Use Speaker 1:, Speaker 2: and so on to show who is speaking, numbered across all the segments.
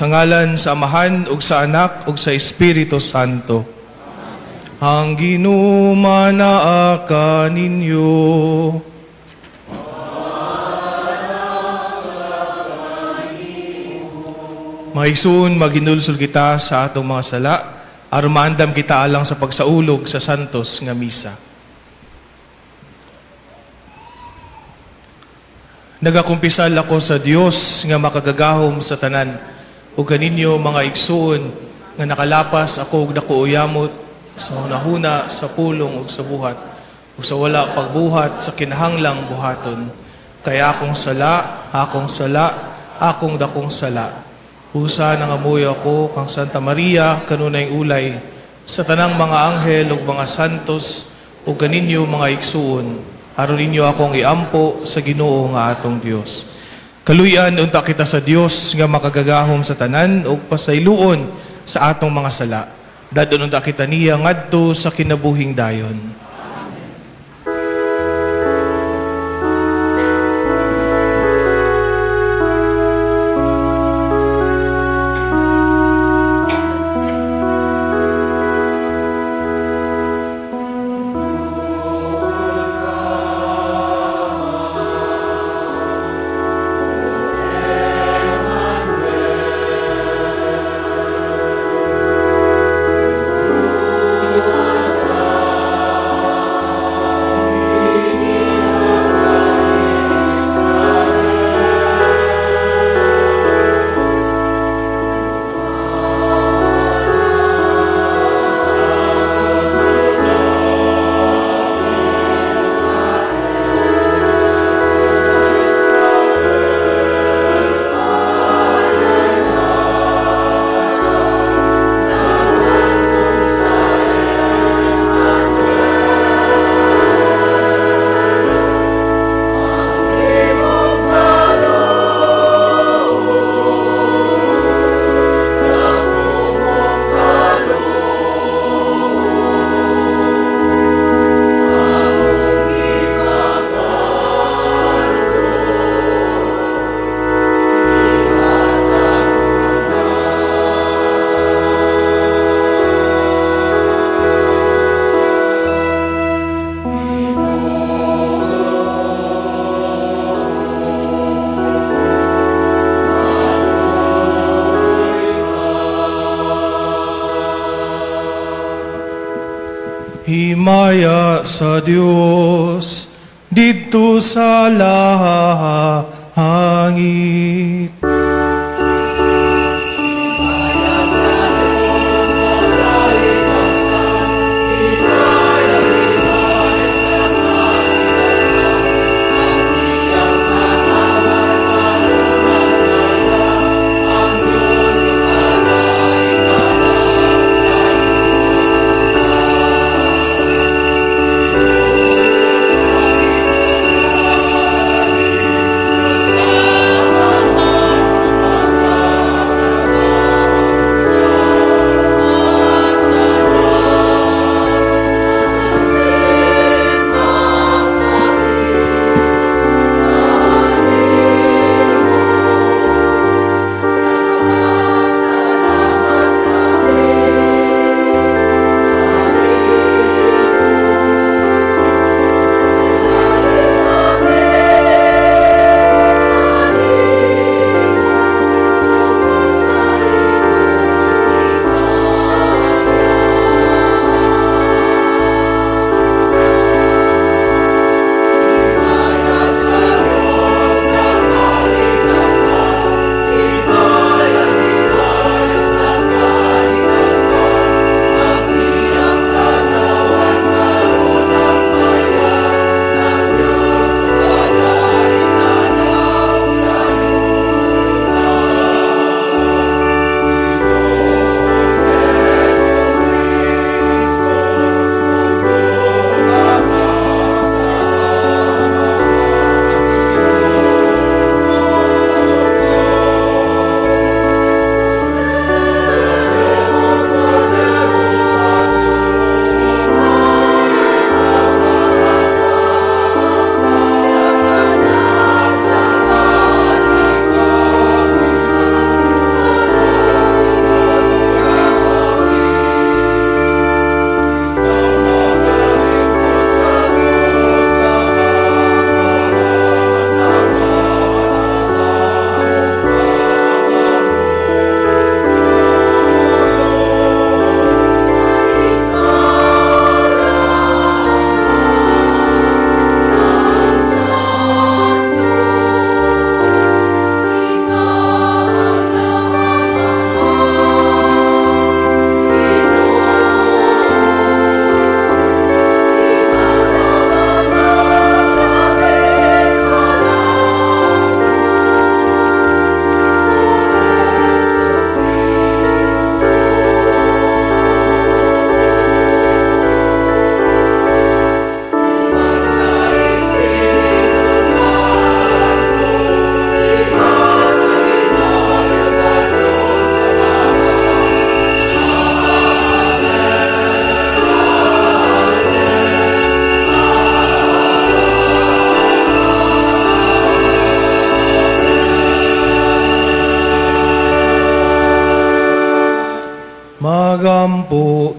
Speaker 1: Sa ngalan sa Amahan, ug sa Anak, ug sa Espiritu Santo. Ang ginumanaa kaninyo. Maigsoon, maginulsol kita sa atong mga sala, aron maandam kita alang sa pagsaulog sa santos nga misa. Nagakumpisal ako sa Dios nga makagagahom sa tanan, ug kaninyo mga igsoon nga nakalapas ako og dako uyamot sa hunahuna, sa pulong ug sa buhat, ug sa wala pagbuhat sa kinahanglang buhaton. Kaya akong sala, akong dakong sala. Husa nang amoy ako kang Santa Maria, kanunay ulay, sa tanang mga anghel ug mga santos, ug kaninyo mga igsuon, aron ninyo akong iampo sa Ginoo nga atong Dios. Kaluyan unta kita sa Dios nga makagagahom sa tanan ug pasayloon sa atong mga sala. Dadon unta kita niya ngadto sa kinabuhing dayon. Himaya sa Dios didto sa langit.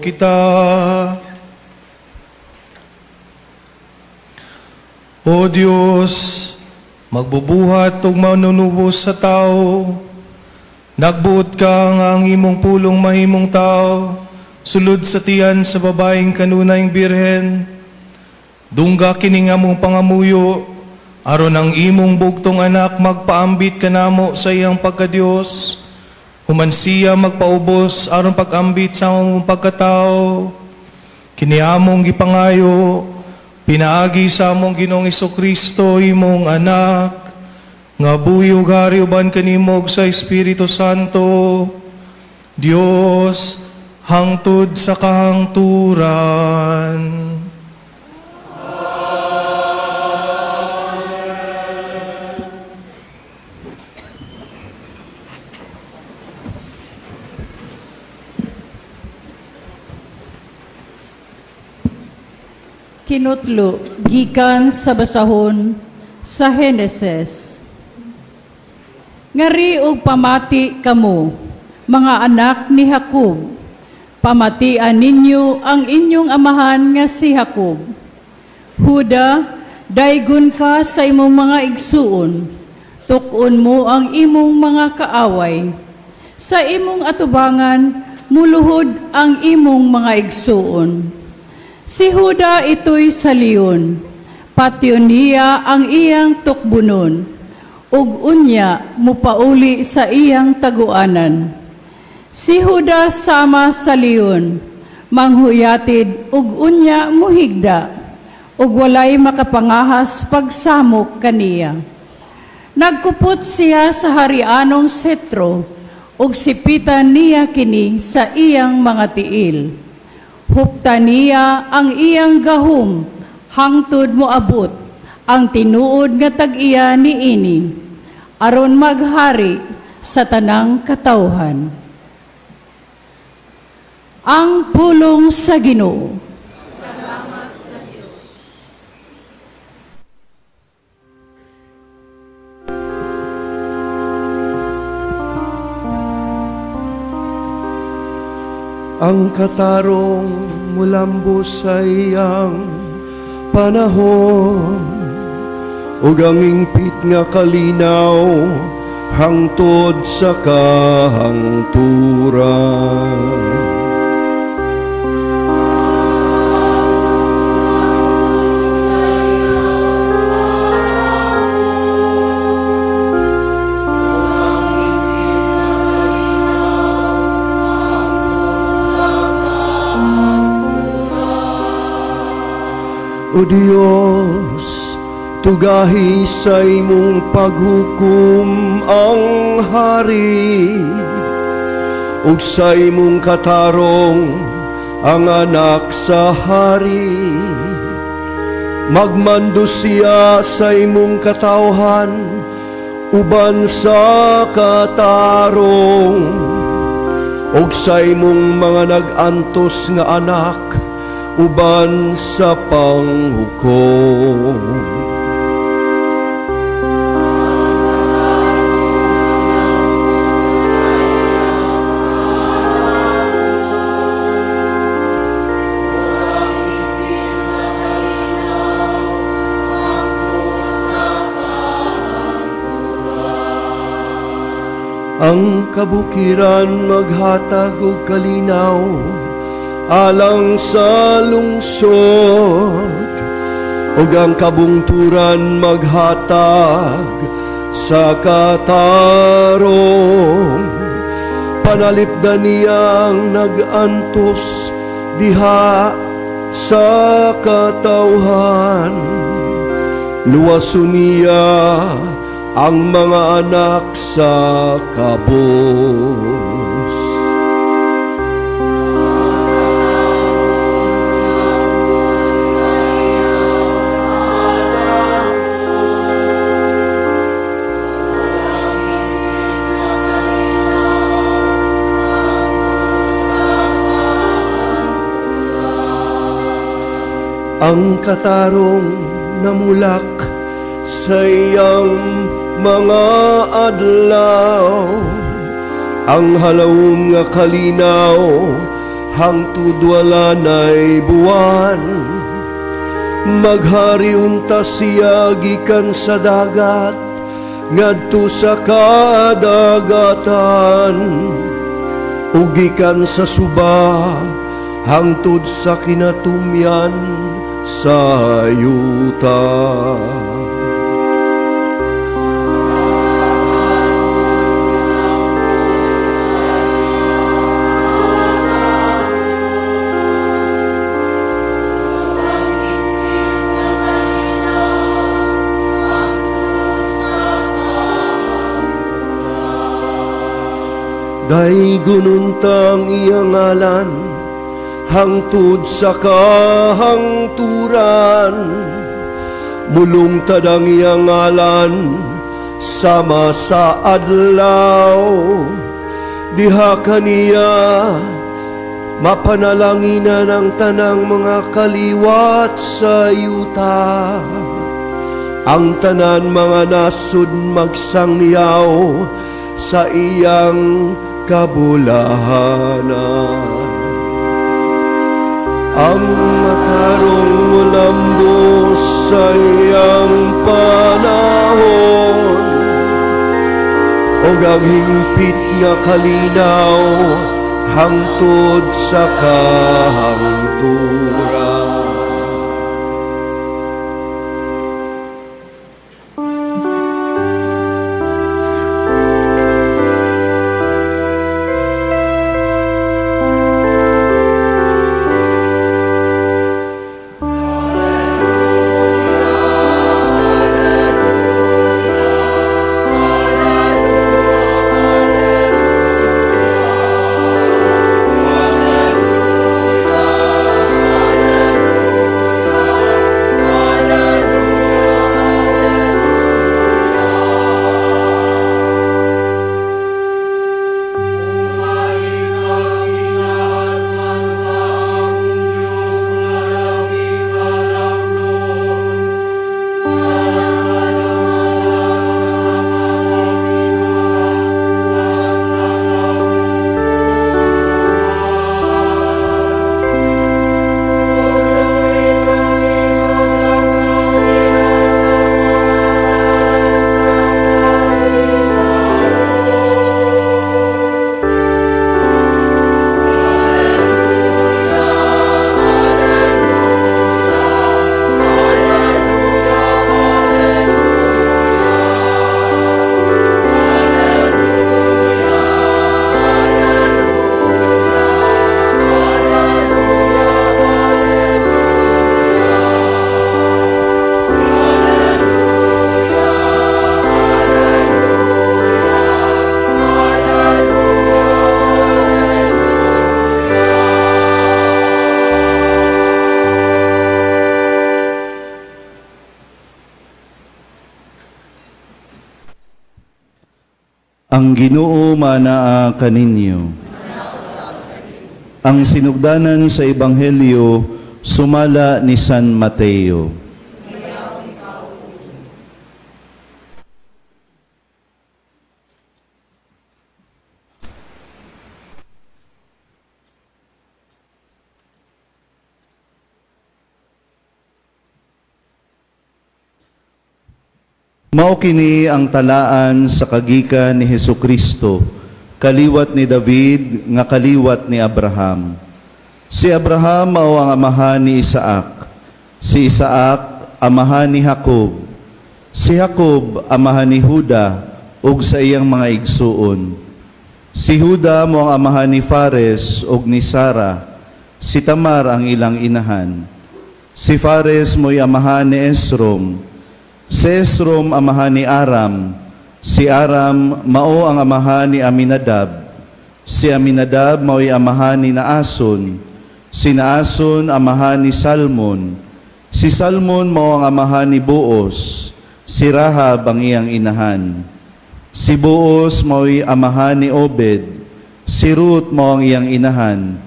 Speaker 1: kita. O Diyos, magbubuhat ug manunubos sa tao, nagbuot ka nga ang imong pulong mahimong tao, sulod sa tiyan sa babaeng kanunayng birhen. Dungga kini nga mong pangamuyo, aron ang imong bugtong anak magpaambit kanamo sa iyang pagkadiyos, human siya magpaubos aron pag-ambit sa among pagkatao. Kini among gipangayo, pinaagi sa among Ginoong Kristo imong anak, nga buyog hari uban kanimo sa Espiritu Santo, Dios hangtod sa kahangturan.
Speaker 2: Kinutlo, gikan sa basahon sa Heneses. Ngari og pamati kamo, mga anak ni Jacob. Pamatian ninyo ang inyong amahan nga si Jacob. Huda, daygon ka sa imong mga igsuon. Tukon mo ang imong mga kaaway. Sa imong atubangan, muluhod ang imong mga igsuon. Si Huda ito'y sa leon, patyon niya ang iyang tukbunon, ug unya mupauli sa iyang taguanan. Si Huda sama sa leon, manghuyatid ug unya muhigda, ug walay makapangahas pagsamok kaniya. Nagkupot siya sa harianong setro, ug sipitan niya kini sa iyang mga tiil. Hupta niya ang iyang gahom, hangtod mo abot, ang tinuod nga tag-iya ni ini, aron maghari sa tanang katawhan. Ang pulong sa Ginoo.
Speaker 3: Salamat sa Diyos.
Speaker 4: Ang katarong mulambos sa iyang panahon, ug ang ingpit nga kalinaw hangtod sa kahangturan. O Diyos, tugahi sa imong paghukom ang hari, ug sa imong katarong ang anak sa hari. Magmando siya sa imong katawhan, uban sa katarong, ug sa imong mga nag-antos nga anak, uban sa panghukom. Ang kabukiran maghatag og kalinaw alang sa lungsod, ug ang kabungturan maghatag sa katarong. Panalipdan niyang nag-antos diha sa katawhan, luwason niya ang mga anak sa kabos. Ang katarong namulak sa iyang mga adlaw, ang halawom nga kalinaw hangtud wala na'y buwan. Maghari unta siya gikan sa dagat, ngadto sa kadagatan. Ugikan sa suba, hangtod sa kinatumyan sa yuta. Daygununtang iyang ngalan, hangtod sa kahangturan. Mulong tadang iyang ngalan, sama sa adlaw. Diha kaniya, mapanalanginan ang tanang mga kaliwat sa yuta. Ang tanan mga nasud magsangyaw sa iyang kabulahanan. Ang matarong mulambos sa iyang panahon, o ang hingpit nga kalinaw hangtod sa kahangturan.
Speaker 5: Ang Ginoo manaa kaninyo. Ang sinugdanan sa Ebanghelyo sumala ni San Mateo. Mao kini ang talaan sa kagikan ni Hesukristo, kaliwat ni David nga kaliwat ni Abraham. Si Abraham mao ang amahan ni Isaac, si Isaac amahan ni Jacob, si Jacob amahan ni Juda ug sa iyang mga igsuon. Si Juda mao ang amahan ni Fares ug ni Sara, si Tamar ang ilang inahan. Si Fares mo'y amahan ni Esrom, si Esrom amahan ni Aram, si Aram mao ang amahan ni Aminadab, si Aminadab mao'y amahan ni Naason, si Naason amahan ni Salmon, si Salmon mao ang amahan ni Boaz, si Rahab ang iyang inahan. Si Boaz mao'y amahan ni Obed, si Ruth mao ang iyang inahan.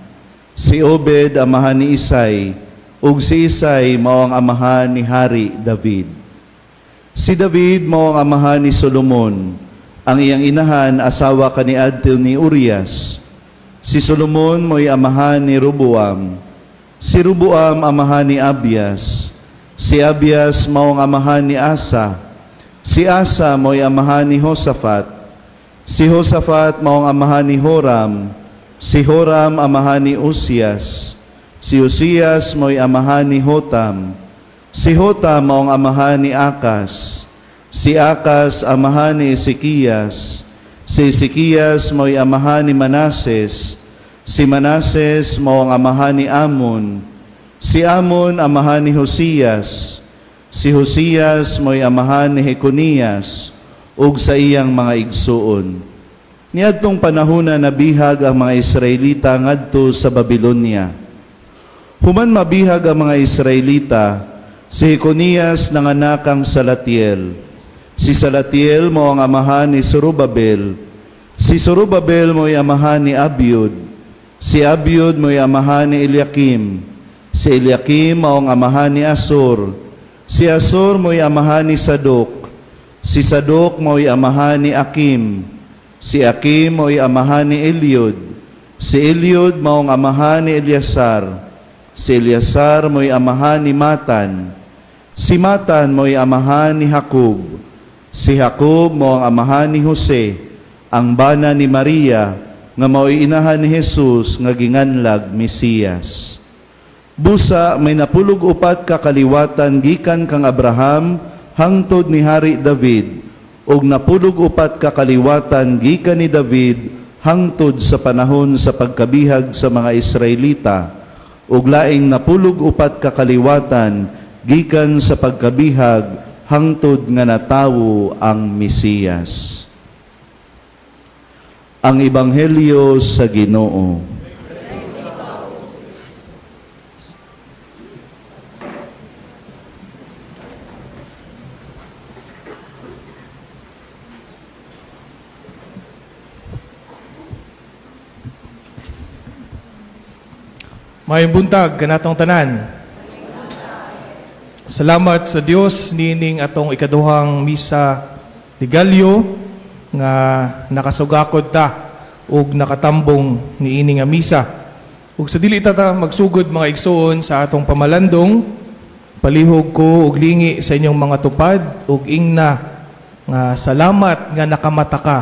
Speaker 5: Si Obed amahan ni Isay, ug si Isay mao ang amahan ni Hari David. Si David mao ang amahan ni Solomon, ang iyang inahan asawa kaniadto ni Urias. Si Solomon mo'y amahan ni Roboam. Si Roboam amahan ni Abias. Si Abias maong amahan ni Asa. Si Asa mo'y amahan ni Josaphat. Si Josaphat maong amahan ni Horam. Si Horam amahan ni Uzias. Si Uzias mo'y amahan ni Hotam. Si Hotam maong amahan ni Akas. Si Akas amahan ni Ezekias. Si Ezekias mo'y amahan ni Manases. Si Manases maong amahan ni Amon. Si Amon amahan ni Hosias. Si Hosias mo'y amahan ni Jeconias ug sa iyang mga igsuon. Niadtong panahon na nabihag ang mga Israelita ngadto sa Babilonia. Human mabihag ang mga Israelita, si Jeconias nanganak kang Salatiel. Si Salatiel mao ang amahan ni Zorobabel. Si Zorobabel mo'y amahan ni Abiud. Si Abiud mo'y amahan ni Eliakim. Si Eliakim mao ang amahan ni Asor. Si Asor mo'y amahan ni Sadok. Si Sadok mo'y amahan ni Akim. Si Akim mo'y amahan ni Eliud. Si Eliud mao ang amahan ni Eliasar. Si Eliasar mo'y amahan ni Matan. Si Matan mo'y amahan ni Jacob. Si Jacob mao ang amahan ni Jose, ang bana ni Maria, nga mao'y inahan ni Jesus nga ginganlag Mesiyas. Busa may napulog upat ka kaliwatan gikan kang Abraham hangtod ni Hari David, ug napulog upat ka kaliwatan gikan ni David hangtod sa panahon sa pagkabihag sa mga Israelita, ug laing napulog upat ka kaliwatan gikan sa pagkabihag hangtod nga natawo ang Mesiyas. Ang Ebanghelyo sa Ginoo.
Speaker 1: Mayong buntag kanatong tanan. Salamat sa Dios nining atong ikaduhang misa ni Galyo nga nakasugakod ta ug nakatambong niini nga misa. Ug sa dili ta magsugod mga igsoon sa atong pamalandong, palihog ko ug lingi sa inyong mga tupad ug ingna nga salamat nga nakamata ka.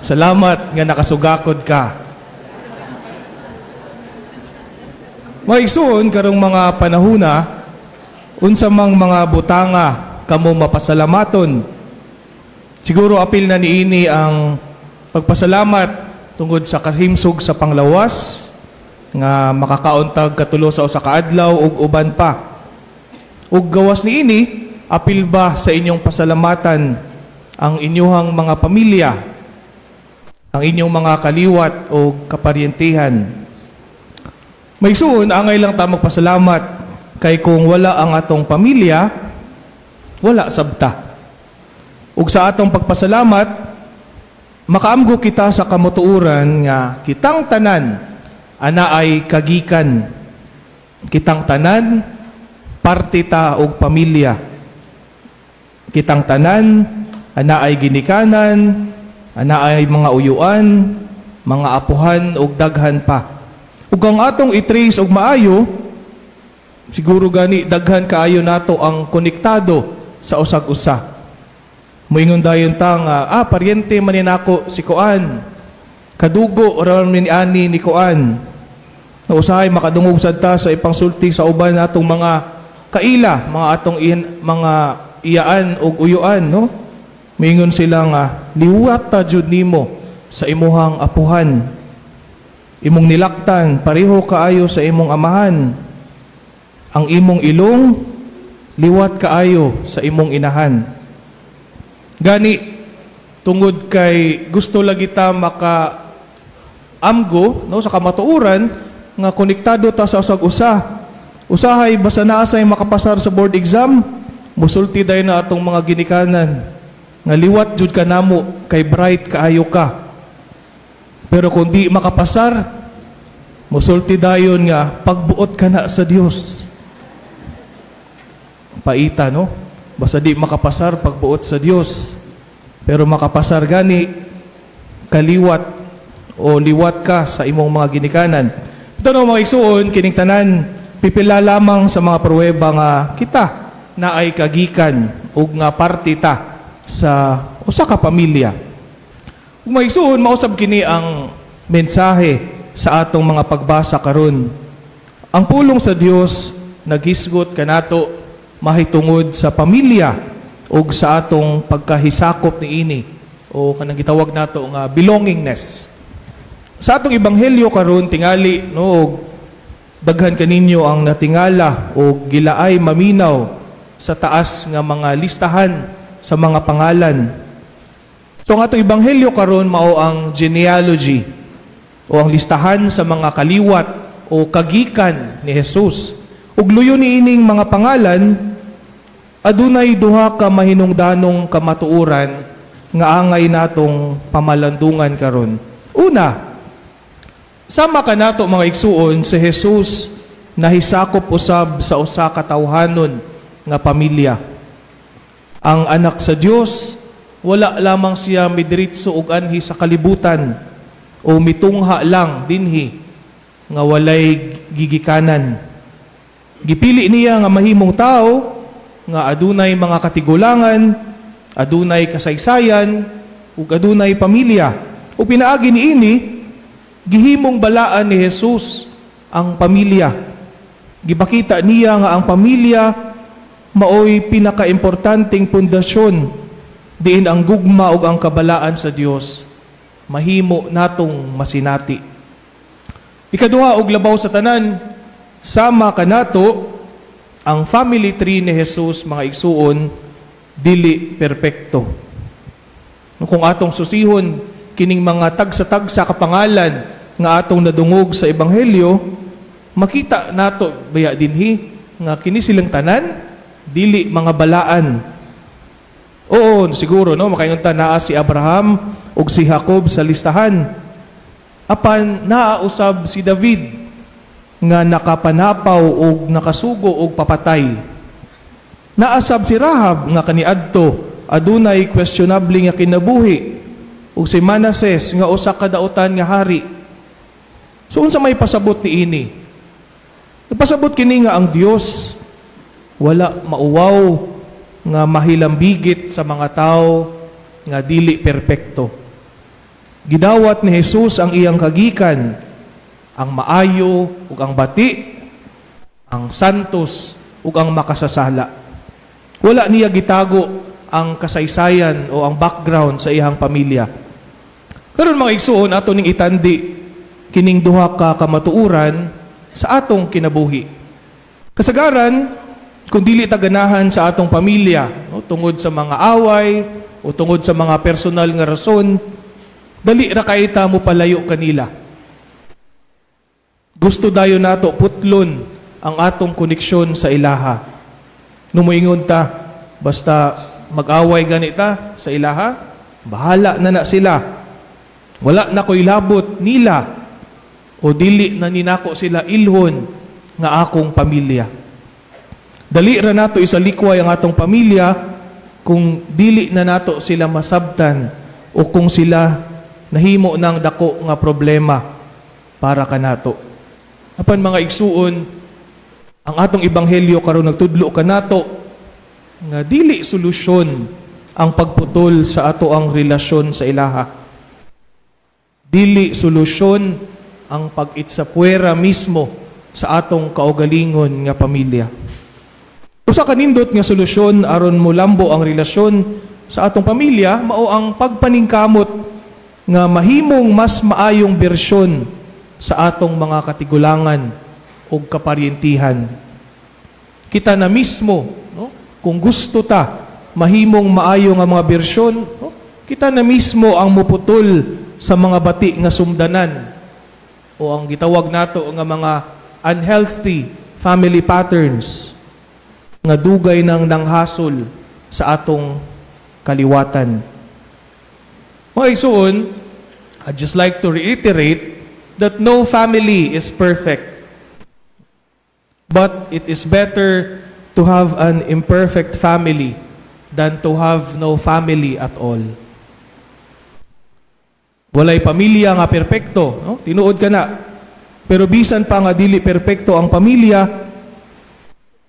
Speaker 1: Salamat nga nakasugakod ka. Mga igsoon karong mga panahuna, unsa mang mga butanga kamo mapasalamaton. Siguro apil na niini ang pagpasalamat tungod sa kahimsog sa panglawas nga makakauntag katulo sa usa ka adlaw ug uban pa. Ug gawas niini apil ba sa inyong pasalamatan ang inyong mga pamilya, ang inyong mga kaliwat o kaparyentihan. May suon, angay lang ta magpasalamat kay kung wala ang atong pamilya, wala sabta. Ug sa atong pagpasalamat, makaamgo kita sa kamutuuran nga kitang tanan ana ay kagikan. Kitang tanan parte ta og pamilya. Kitang tanan ana ay ginikanan, ana ay mga uyuan, mga apuhan ug daghan pa. Ug ang atong i-trace og maayo, siguro gani daghan kaayo nato ang konektado sa usag-usa. Moingon dayon ta nga, paryente man ni nako si Kuan. Kadugo ra man ni ani ni Kuan. Na usahay makadungog sad ta sa ipangsulti sa uban natong mga kaila, mga atong mga iyaan og uyuan, no? Moingon sila nga, liwat ta jud nimo sa imuhang apuhan. Imong nilaktan, pareho kaayo sa imong amahan. Ang imong ilong, liwat kaayo sa imong inahan. Gani, tungod kay gusto lagi ta maka-amgo, no, sa kamatuuran, nga konektado ta sa usag-usa. Usahay, basta naasay makapasar sa board exam, musulti dayon na atong mga ginikanan. Nga liwat jud ka namo, kay bright kaayo ka. Pero kung di makapasar, musulti dayon nga, pagbuot ka na sa Dios. Paita, no? Basta di makapasar, pagbuot sa Dios. Pero makapasar gani kaliwat o liwat ka sa imong mga ginikanan. Ito no mga igsuon, kining tanan pipila lamang sa mga pruweba nga kita na ay kagikan ug nga parte ta sa usa ka pamilya. Kung mga igsuon, mausab kini ang mensahe sa atong mga pagbasa karon. Ang pulong sa Dios naghisgot kanato mahitungod sa pamilya ug sa atong pagkahisakop niini o kanang gitawag nato nga belongingness. Sa atong ebanghelyo karon tingali no og daghan kaninyo ang natingala o gilaay maminaw sa taas nga mga listahan sa mga pangalan. So ang atong ebanghelyo karon mao ang genealogy o ang listahan sa mga kaliwat o kagikan ni Jesus. Ug luyo niining mga pangalan adunay duha ka mahinungdanong kamatuoran nga angay natong pamalandungan karon. Una, sama ka nato mga igsuon si Jesus nahisakop usab sa usa ka tawhanon nga pamilya. Ang anak sa Dios wala lamang siya midiritso og anhi sa kalibutan o mitungha lang dinhi nga walay gigikanan. Gipili niya nga mahimong tao nga adunay mga katigulangan, adunay kasaysayan, ug adunay pamilya. O pinaagi niini gihimong balaan ni Jesus ang pamilya. Gipakita niya nga ang pamilya maoy pinakaimportanteng pundasyon diin ang gugma ug ang kabalaan sa Dios mahimo natong masinati. Ikaduha og labaw sa tanan, sama kanato ang family tree ni Jesus mga igsuon dili perpekto. Kung atong susihon kining mga tagsa-tagsa kapangalan nga atong nadungog sa ebanghelyo, makita nato baya dinhi nga kini silang tanan dili mga balaan. Oo, siguro no makaingon ta naa si Abraham ug si Jacob sa listahan. Apan naausab si David nga nakapanapaw ug nakasugo og papatay. Naasab si Rahab nga kaniadto adunay questionable nga kinabuhi ug si Manases nga usa ka daotan nga hari. So unsa may pasabot niini? Napasabot kini nga ang Dios wala mauwaw nga mahilambigit sa mga tao nga dili perpekto. Gidawat ni Jesus ang iyang kagikan, ang maayo ug ang bati, ang santos ug ang makasasala. Wala niya gitago ang kasaysayan o ang background sa iyang pamilya. Karon mga igsuon ato ning itandi kining duha ka kamatuoran sa atong kinabuhi. Kasagaran kung dili ta ganahan sa atong pamilya, no, tungod sa mga away o tungod sa mga personal nga rason, dali ra kay ta mo palayo kanila. Gusto dayon nato putlon ang atong koneksyon sa ilaha. Numuingon ta, basta mag-away ganita sa ilaha, bahala na sila. Wala na ko'y labot nila o dili na ninako sila ilhon nga akong pamilya. Dali ra nato isalikway ang atong pamilya kung dili na nato sila masabtan o kung sila nahimo ng dako nga problema para kanato. Apan mga igsuon, ang atong ebanghelyo karon nagtudlo kanato nga dili solusyon ang pagputol sa ato ang relasyon sa ilaha. Dili solusyon ang pag-itsapwera mismo sa atong kaugalingon nga pamilya. Usa ka nindot nga solusyon aron molambo ang relasyon sa atong pamilya mao ang pagpaningkamot nga mahimong mas maayong bersyon sa atong mga katigulangan o kaparyentihan. Kita na mismo, no? Kung gusto ta mahimong maayo nga mga bersyon, no? Kita na mismo ang muputol sa mga bati nga sumdanan o ang gitawag nato nga mga unhealthy family patterns nga dugay ng nanghasol sa atong kaliwatan. Mga igsuon, I'd just like to reiterate that no family is perfect. But it is better to have an imperfect family than to have no family at all. Walay pamilya nga perpekto, no? Tinuod ka na. Pero bisan pa nga dili perpekto ang pamilya,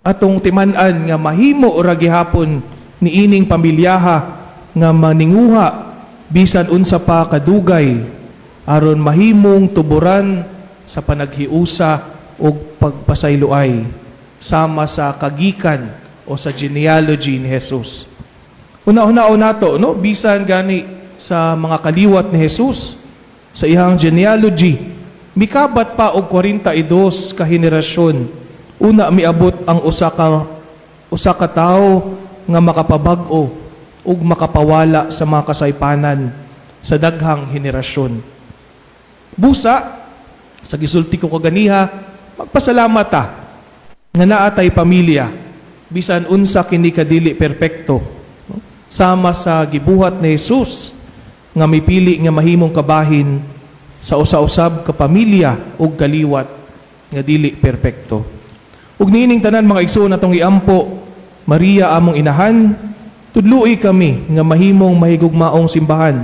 Speaker 1: atong timan-an nga mahimo ra gihapon ni ining pamilyaha nga maninguha bisan unsa pa kadugay aron mahimong tuburan sa panaghiusa o pagpasayloay sama sa kagikan o sa genealogy ni Jesus. Una-una nato, no? Bisan gani sa mga kaliwat ni Jesus sa iyang genealogy, mikabat pa og 42 ka henerasyon. Una miabot ang usa ka tawo nga makapabag-o ug makapawala sa mga kasaypanan sa daghang henerasyon. Busa sa gisulti ko kaganiha, magpasalamat ta nga naatay pamilya bisan unsa kini kadili perpekto, no? Sama sa gibuhat ni Jesus nga mipili nga mahimong kabahin sa usa-usab ka pamilya ug kaliwat nga dili perpekto. Ug niining tanan mga igsoon natong iampo, Maria among inahan, tudloi kami nga mahimong mahigugmaong simbahan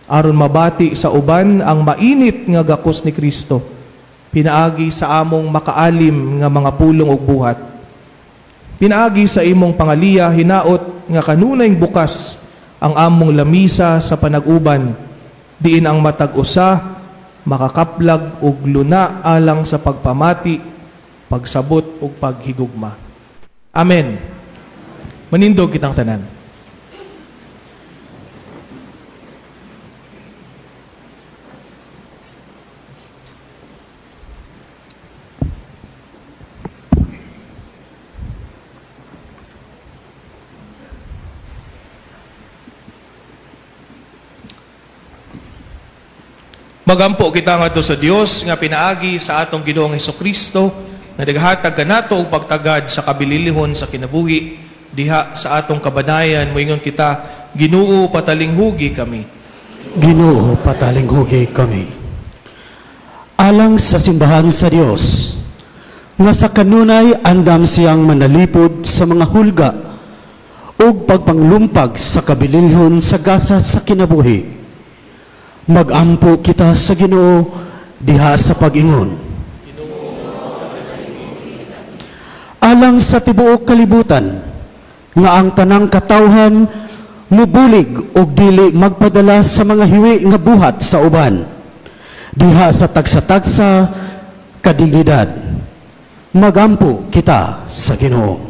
Speaker 1: aron mabati sa uban ang mainit nga gakos ni Kristo, pinaagi sa among makaalim nga mga pulong ug buhat. Pinaagi sa imong pangaliya hinaot nga kanunay bukas ang among lamisa sa panag-uban, diin ang matag usa makakaplag ug luna alang sa pagpamati, pagsabot ug paghigugma. Amen. Manindog kitang tanan. Magampo kita ngadto sa Dios nga pinaagi sa atong Ginoong Hesukristo nga naghatag kanato og pagtagad sa kabililihon sa kinabuhi diha sa atong kabanayan. Moingon kita, Ginoo patalinghugi kami.
Speaker 6: Ginoo patalinghugi kami. Alang sa simbahan sa Dios nga sa kanunay andam siyang manalipod sa mga hulga ug pagpanglumpag sa kabililhon sa gasa sa kinabuhi. Magampo kita sa Ginoo diha sa pag-ingon. Alang sa tibuok kalibutan nga ang tanang katawhan mubulig og dili magpadala sa mga hiwi nga buhat sa uban diha sa tagsa-tagsa kadignidad. Magampo kita sa Ginoo.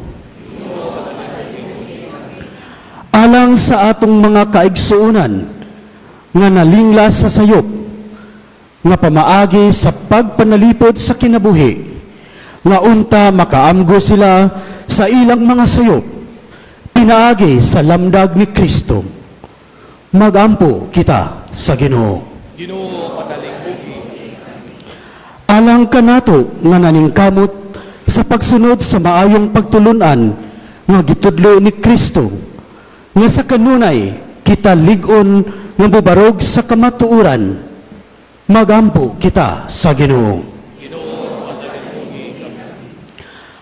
Speaker 6: Alang sa atong mga kaigsuunan nga nalingla sa sayop, nga pamaagi sa pagpanalipod sa kinabuhi, nga unta makaamgo sila sa ilang mga sayop, pinaagi sa lamdag ni Kristo. Magampo kita sa Ginoo.
Speaker 1: Ginoo patalinghugi.
Speaker 6: Alang kanato nga naningkamot sa pagsunod sa maayong pagtulunan nga gitudlo ni Kristo, nga sa kanunay kita lig-on nga bubarog sa kamatuuran. Magampo kita sa Ginoo.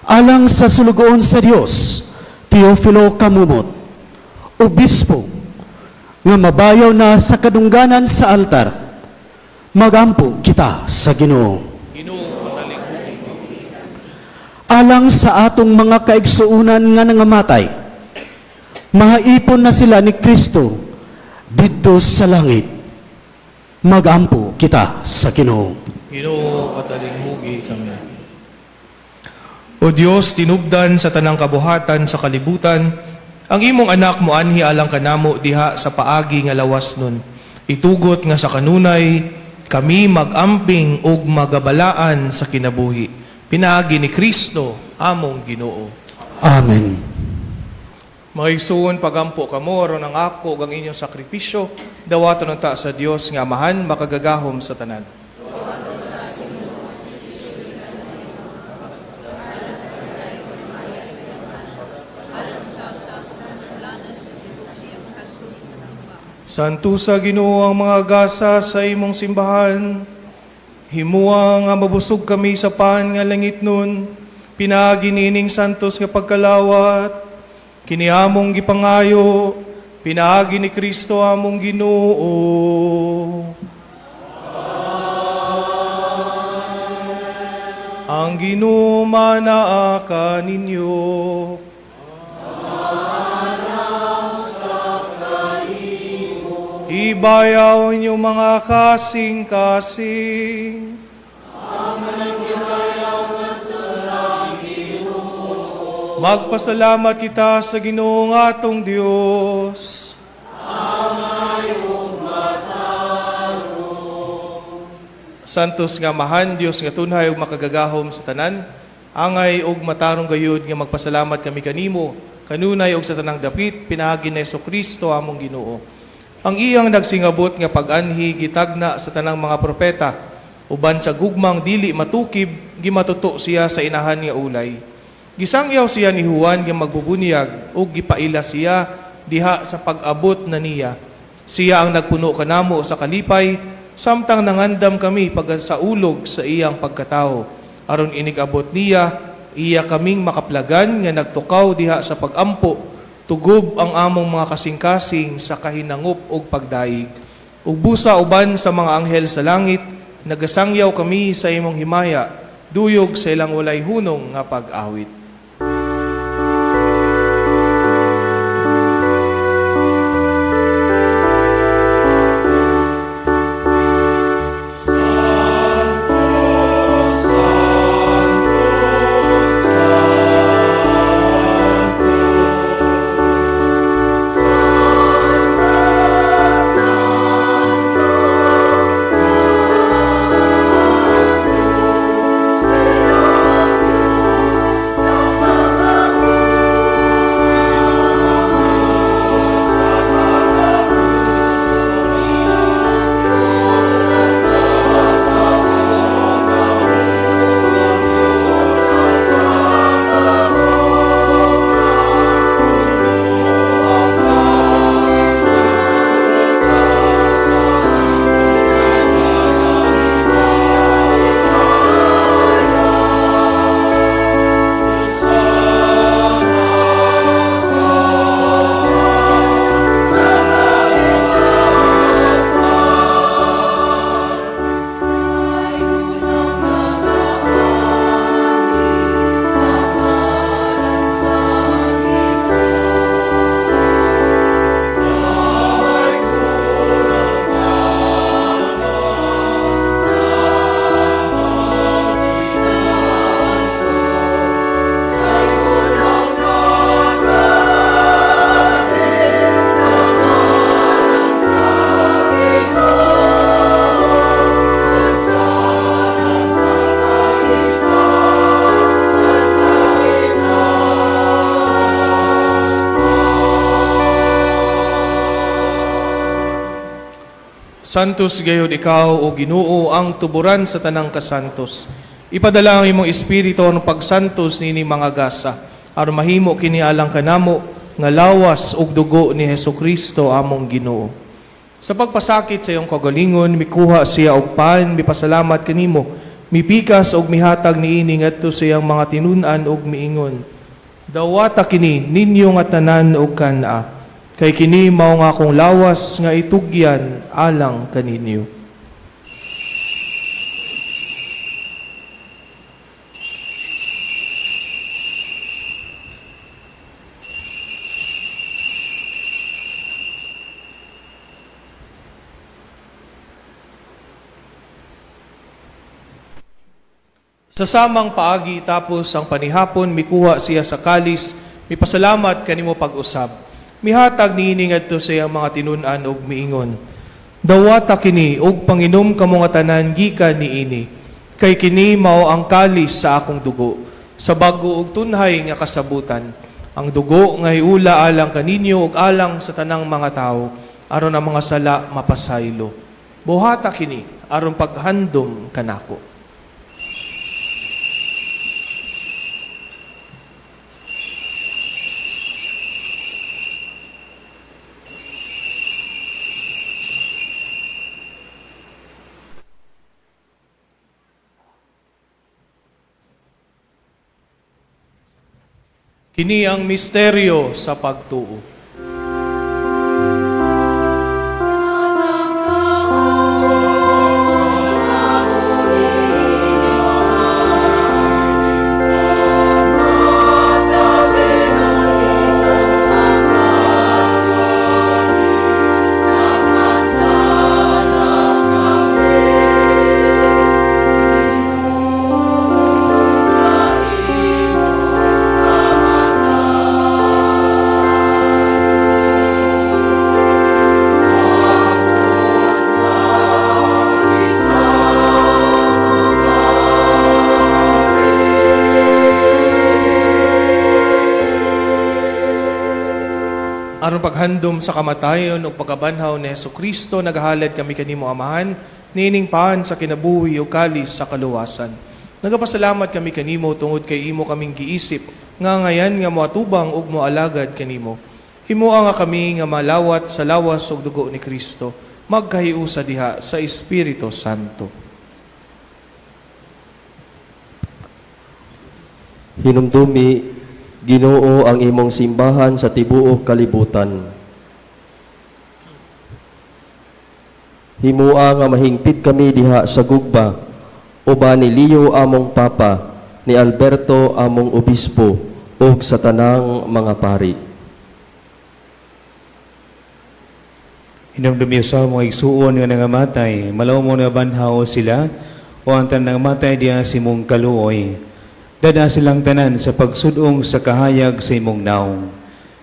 Speaker 6: Alang sa sulugoon sa Dios, Teofilo Kamumot, obispo, nga mabayaw na sa kadungganan sa altar. Magampo kita sa Ginoo. Alang sa atong mga kaigsuunan nga nangamatay, mahaipon na sila ni Kristo didto sa langit. Magampo kita sa Ginoo.
Speaker 1: Ginoo patalinghugi kami. O Dios, tinubdan sa tanang kabuhatan sa kalibutan, ang imong anak mo anhi alang kanamo diha sa paagi nga lawas nun. Itugot nga sa kanunay, kami magamping ug magabalaan sa kinabuhi. Pinaagi ni Kristo, among Ginoo.
Speaker 6: Amen.
Speaker 1: Mga igsoon, pagampo kamo, aron ang ako ang inyong sakripisyo, dawaton ng ta sa Dios nga amahan, makagagahom sa tanan. Santo sa Ginoo ang mga gasa sa imong simbahan, himuang nga mabusog kami sa paan nga langit nun, pinaagi nining santos nga pagkalawat, kiniamong gipangayo, pinaagi ni Kristo among Ginoo. Ang Ginoo manaa kaninyo. Ibayaw inyong mga kasing-kasing. Magpasalamat kita sa Ginoong atong Dios. Santos nga mahan, Dios nga tunhay ug makagagahom sa tanan, angay ug matarong gayud nga magpasalamat kami kanimo, kanunay ug sa tanang dapit pinaagi ni Jesucristo among Ginoo. Ang iyang nagsingabot nga pag-anhi gitagna sa tanang mga propeta, uban sa gugmang dili matukib, gimatuto siya sa inahan nga ulay. Gisangyaw siya ni Juan nga magbubunyag ug gipaila siya diha sa pag-abot na niya. Siya ang nagpuno kanamo sa kalipay, samtang nangandam kami pagsaulog sa iyang pagkatao. Aron inigabot niya, iya kaming makaplagan nga nagtukaw diha sa pagampo, tugob ang among mga kasing-kasing sa kahinangup ug pagdaig. Ug busa uban sa mga anghel sa langit, nagasangyaw kami sa imong himaya, duyog sa ilang walay hunong nga pag-awit. Santos gayud ikaw o Ginoo ang tuburan sa tanang kasantos. Ipadala ang imong espiritu ang pagsantos nini mga gasa, aron mahimo kini alang kanamo nga lawas ug dugo ni Hesukristo among Ginoo. Sa pagpasakit sa iyong kagalingon, mikuha siya og pan, mipasalamat kanimo, mipikas og mihatag niini ngadto sa iyang mga tinun-an ug miingon. Dawata kini ninyo nga tanan og kana. Kay kini mao nga akong lawas nga itugyan alang kaninyo. Sa samang paagi tapos ang panihapon, mikuha siya sa kalis, mipasalamat kanimo pag-usab. Mihatag niini ngadto sa iyang mga tinun-an ug miingon. Dawata kini ug panginom kamo nga tanan gikan niini. Kay kini mao ang kalis sa akong dugo, sa bago ug tunhay nga kasabutan. Ang dugo nga iula alang kaninyo ug alang sa tanang mga tao, aron ang mga sala mapasaylo. Buhata kini aron paghandom kanako. Kini ang misteryo sa pagtuo. aron paghandom sa kamatayon o pagkabanhaw ni Jesucristo, nagahalad kami kanimo amahan, nining paan sa kinabuhi o kalis sa kaluwasan. Nagapasalamat kami kanimo tungod kay imo kaming giisip, nga ngayan nga moatubang ug moalagad kanimo. Himuha nga kami nga malawat sa lawas ug dugo ni Kristo, magkahiusa diha sa Espiritu Santo.
Speaker 7: Hinumdumi, Ginoo, ang imong simbahan sa tibuok kalibutan. Himua nga mahingpit kami diha sa gugba, uban ni Leo among Papa, ni Alberto among Obispo, ug sa tanang mga pari.
Speaker 8: Hinumdumi sa mga igsuon nga nangamatay, malaw mo na banhaw sila, o ang tanang matay diya si mong kaluoy. Dada silang tanan sa pagsudong sa kahayag sa imong naong.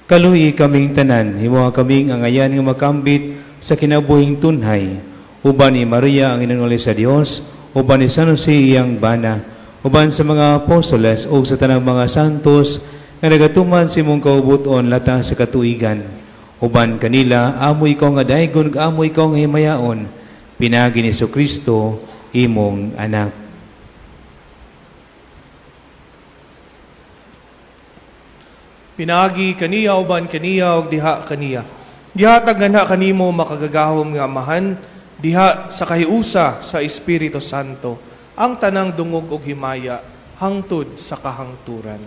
Speaker 8: Kaluhi kaming tanan, himuha kaming angayan nga makambit sa kinabuhing tunhay. Uban ni Maria ang inanuli sa Dios, uban ni San Jose iyang bana, uban sa mga apostoles o sa tanang mga santos nga nagatuman sa imong kaubuton lata sa katuigan. Uban kanila, amo ikaw nga daygon, amo ikaw nga himayaon, pinagi ni Jesucristo, imong anak.
Speaker 1: Pinagi kaniya uban kaniya ug diha kaniya. Gihatag ganha kanimo makagagahom nga amahan diha sa kahiusa sa Espiritu Santo, ang tanang dungog ug himaya hangtod sa kahangturan.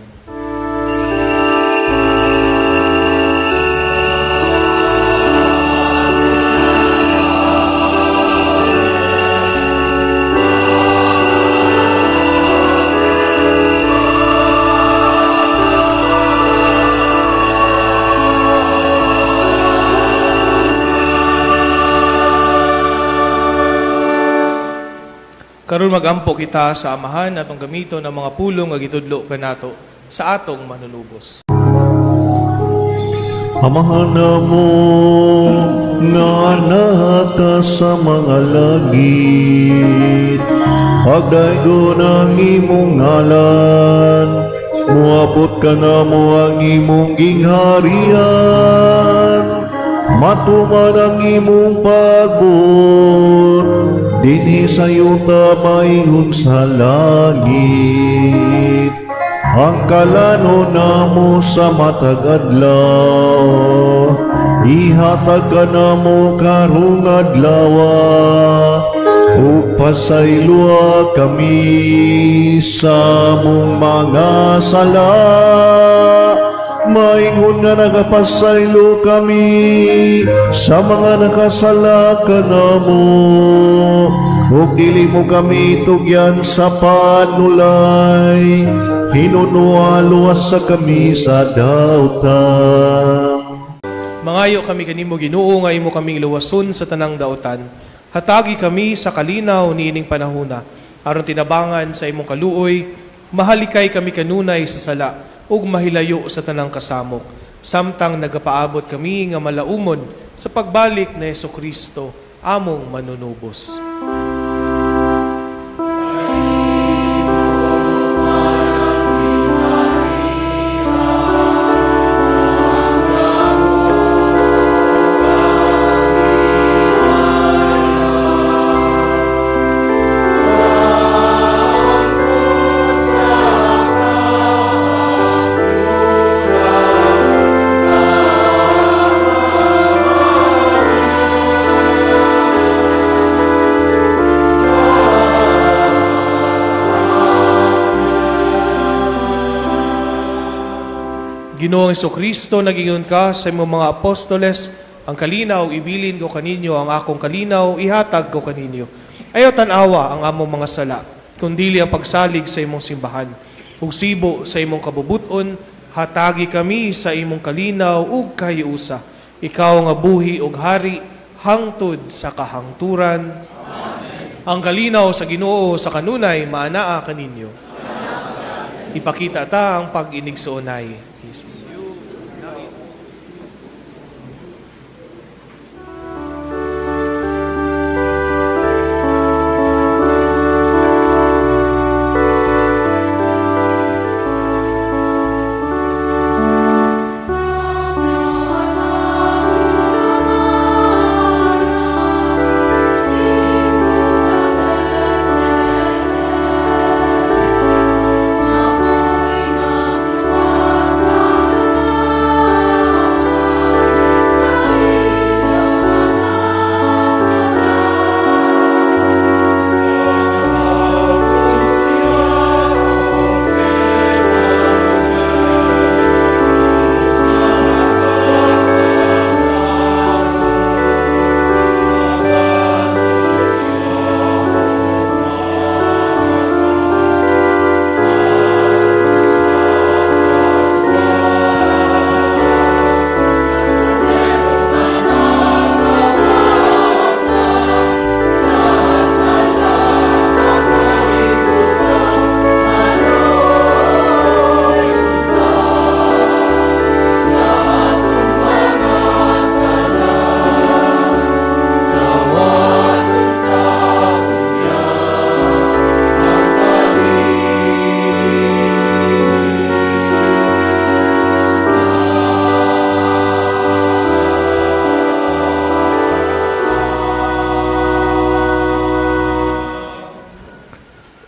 Speaker 1: Karon magampo kita sa amahan atong gamito ng mga pulong nga gitudlo kanato sa atong manunubos.
Speaker 4: Amahan mo nga anak ka sa mga langit, pagdaygo ng imong ngalan, muabot ka na mo ang imong gingharian, matuman ang imong pagbot, dinhi sa yuta maingon sa langit. Ang kalano namo sa matag adlaw, ihatag ka namo karong adlawa, ug pasaylua kami sa mong mga sala. Maingon nga nagapasaylo kami sa mga nakasala ka namo, ug dili mo kami tugyan sa panulay, hinunua luwas sa kami sa dautan.
Speaker 1: Mangayo kami kanimo Ginoo nga imo kaming luwason sa tanang dautan. Hatagi kami sa kalinaw niining panahona, aron tinabangan sa imong kaluoy, mahalikay kami kanunay sa sala, ug mahilayo sa tanang kasamok. Samtang nagapaabot kami nga malaumon sa pagbalik ni Jesucristo, among manunubos. Ginoong Jesucristo, nagingon ka sa imong mga apostoles, ang kalinaw ibilin ko kaninyo, ang akong kalinaw ihatag ko kaninyo. Ayaw tanawa ang among mga sala, kundili ang pagsalig sa imong simbahan. Ug sibo sa imong kabubuton, hatagi kami sa imong kalinaw ug kahiusa. Ikaw nga buhi ug hari, hangtod sa kahangturan. Amen. Ang kalinaw sa Ginoo sa kanunay, maanaa kaninyo. Ipakita ta ang pag-inig sa unay.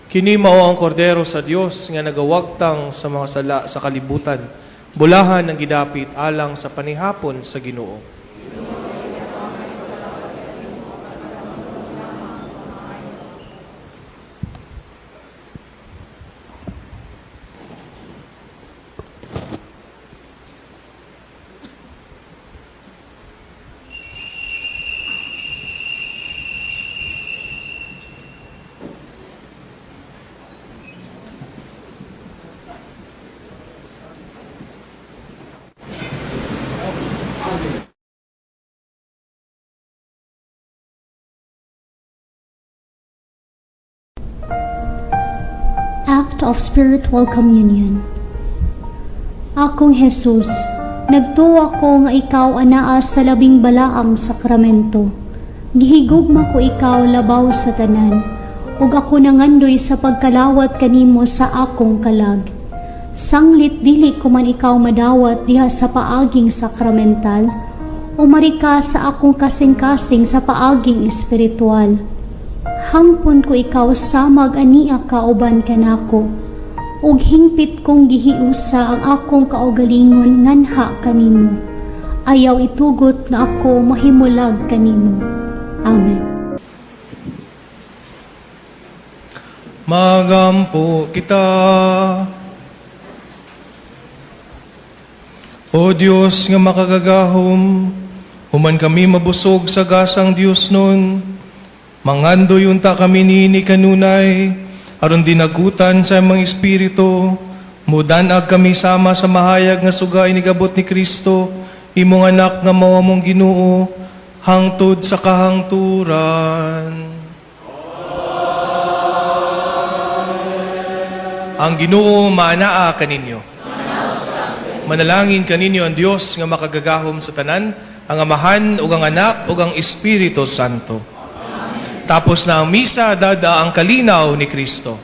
Speaker 1: Kini mao ang kordero sa Dios nga nagawagtang sa mga sala sa kalibutan. Bulahan ng gidapit alang sa panihapon sa Ginoo.
Speaker 3: Act of Spiritual Communion. Akong Jesus, nagtuwa ko nga ikaw anaas sa labing balaang sakramento. Gihigugma ko ikaw labaw sa tanan, ug ako nangandoy sa pagkalawat kanimo sa akong kalag. Sanglit dili ko man ikaw madawat diha sa paaging sakramental, o marika sa akong kasing-kasing sa paaging espiritual. Hangpon ko ikaw samag ania kauban kanako, ug hingpit kong gihiusa ang akong kaugalingon nganha kanimo. Ayaw itugot na ako mahimulag kanimo. Amen.
Speaker 1: Magampo kita. O Diyos nga makagagahom, human kami mabusog sa gasang Diyos nun, mangando yunta kami ni kanunay, aron dinagutan sa mga espiritu, mudanag kami sama sa mahayag nga sugay ni gabot ni Kristo, imong anak nga mao mong Ginoo, hangtod sa kahangturan. Ang Ginoo maanaa kaninyo. Manalangin kaninyo ang Dios nga makagagahom sa tanan, ang Amahan ug ang Anak ug ang Espiritu Santo. Tapos na ang misa, dada ang kalinaw ni Kristo.